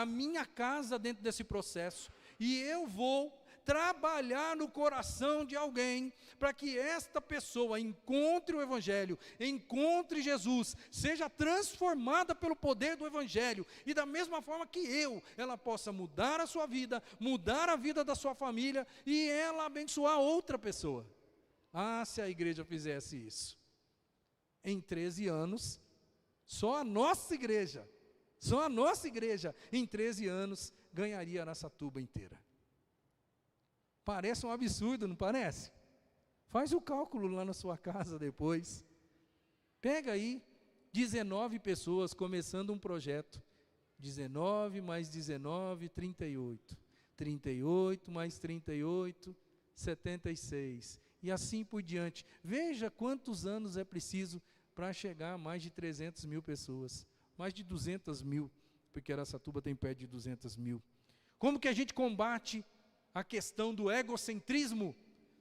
Speaker 1: minha casa dentro desse processo, e eu vou trabalhar no coração de alguém, para que esta pessoa encontre o Evangelho, encontre Jesus, seja transformada pelo poder do Evangelho, e da mesma forma que ela possa mudar a sua vida, mudar a vida da sua família, e ela abençoar outra pessoa. Ah, se a igreja fizesse isso. Em 13 anos, só a nossa igreja, em 13 anos, ganharia Araçatuba inteira. Parece um absurdo, não parece? Faz o cálculo lá na sua casa depois. Pega aí 19 pessoas começando um projeto. 19 mais 19, 38. 38 mais 38, 76. E assim por diante. Veja quantos anos é preciso para chegar a mais de 300 mil pessoas. Mais de 200 mil, porque Araçatuba tem perto de 200 mil. Como que a gente combate a questão do egocentrismo?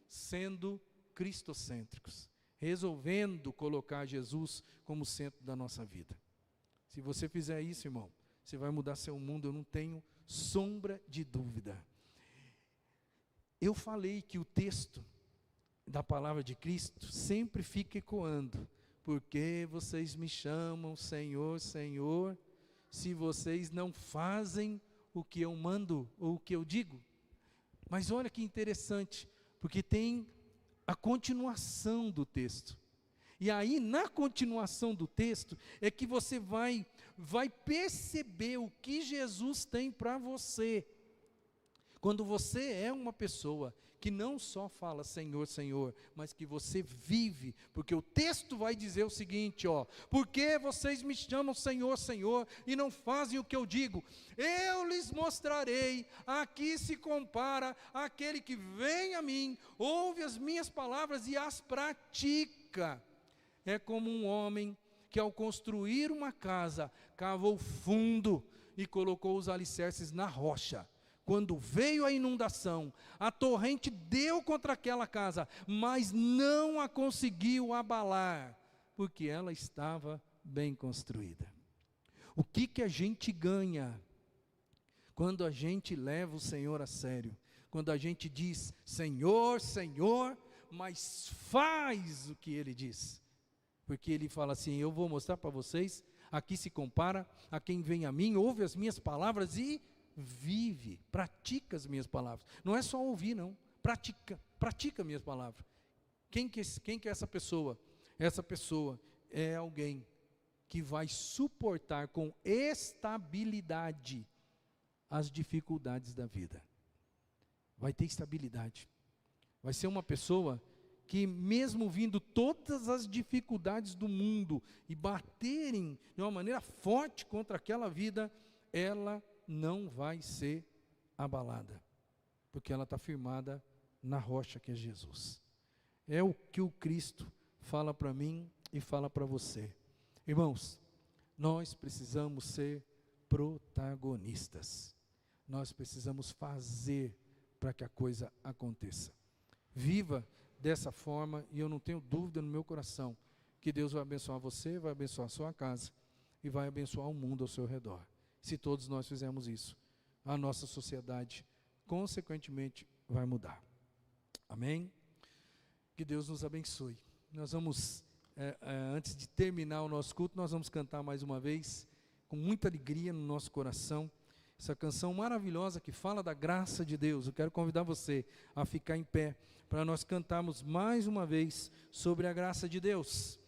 Speaker 1: Sendo cristocêntricos, resolvendo colocar Jesus como centro da nossa vida. Se você fizer isso, irmão, você vai mudar seu mundo, eu não tenho sombra de dúvida. Eu falei que o texto da palavra de Cristo sempre fica ecoando: porque vocês me chamam Senhor, Senhor, se vocês não fazem o que eu mando ou o que eu digo? Mas olha que interessante, porque tem a continuação do texto. E aí, na continuação do texto, é que você vai perceber o que Jesus tem para você. Quando você é uma pessoa que não só fala Senhor, Senhor, mas que você vive, porque o texto vai dizer o seguinte, porque vocês me chamam Senhor, Senhor, e não fazem o que eu digo, eu lhes mostrarei a que se compara aquele que vem a mim, ouve as minhas palavras e as pratica. É como um homem que, ao construir uma casa, cavou fundo e colocou os alicerces na rocha. Quando veio a inundação, a torrente deu contra aquela casa, mas não a conseguiu abalar, porque ela estava bem construída. O que a gente ganha quando a gente leva o Senhor a sério? Quando a gente diz, Senhor, Senhor, mas faz o que Ele diz. Porque Ele fala assim, eu vou mostrar para vocês, aqui se compara a quem vem a mim, ouve as minhas palavras e vive, pratica as minhas palavras. Não é só ouvir, não. Pratica minhas palavras. Quem que é essa pessoa? Essa pessoa é alguém que vai suportar com estabilidade as dificuldades da vida. Vai ter estabilidade. Vai ser uma pessoa que, mesmo vindo todas as dificuldades do mundo e baterem de uma maneira forte contra aquela vida, ela não vai ser abalada, porque ela está firmada na rocha que é Jesus. É o que o Cristo fala para mim e fala para você. Irmãos, nós precisamos ser protagonistas. Nós precisamos fazer para que a coisa aconteça. Viva dessa forma, e eu não tenho dúvida no meu coração que Deus vai abençoar você, vai abençoar a sua casa e vai abençoar o mundo ao seu redor. Se todos nós fizermos isso, a nossa sociedade, consequentemente, vai mudar. Amém? Que Deus nos abençoe. Nós vamos, antes de terminar o nosso culto, nós vamos cantar mais uma vez, com muita alegria no nosso coração, essa canção maravilhosa que fala da graça de Deus. Eu quero convidar você a ficar em pé, para nós cantarmos mais uma vez sobre a graça de Deus.